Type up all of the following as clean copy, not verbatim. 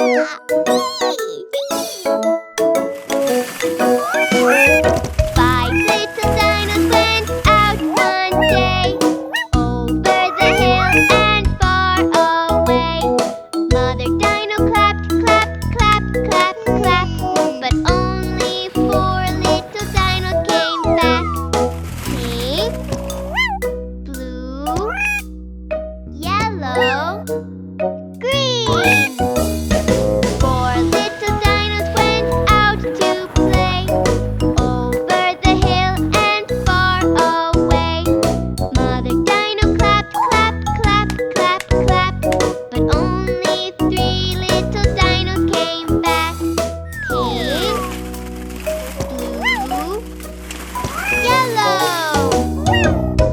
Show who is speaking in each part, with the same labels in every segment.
Speaker 1: Five little dinos went out one day, over the hill and far away. Mother Dino clapped, clap, clap, clap, clap, but only four little dinos came back. Pink, blue, yellow, green. Four little dinos went out to play, over the hill and far away. Mother Dino clapped, clap, clap, clap, clap, but only three little dinos came back. Pink, blue, yellow.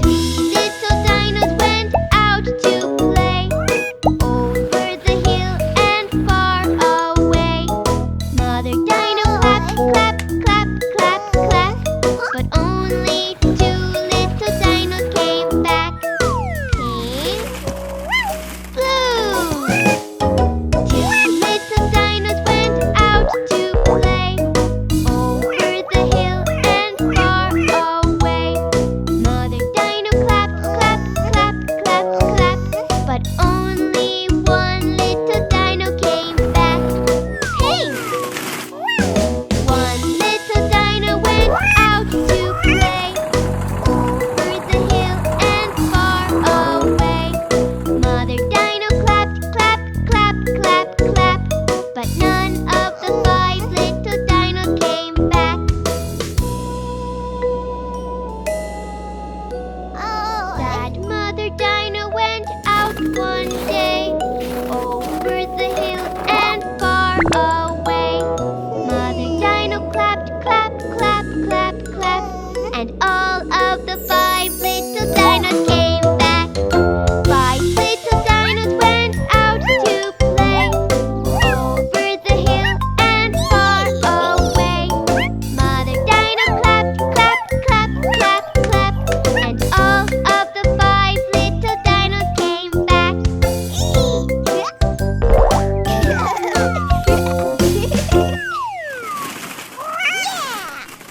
Speaker 1: Three little dinos went out to play, over the hill and far away. Mother Dino clapped, clap, clap, clap, clap, but only two little dinos came back. Pink, blue. Two little dinos went out to play, over the hill and far away. Mother Dino clapped, clap, clap, clap, clap, but only one little dino came back. Pink. One little dino went out to play, over the hill and far away. Mother Dino clapped, clap, clap, clap, clap, but none of the five little dinos came back. Sad Mother Dino went out one day, over the hill and far away. Mother Dino clapped, clap, clap, clap, clap, and all of the five little dinos came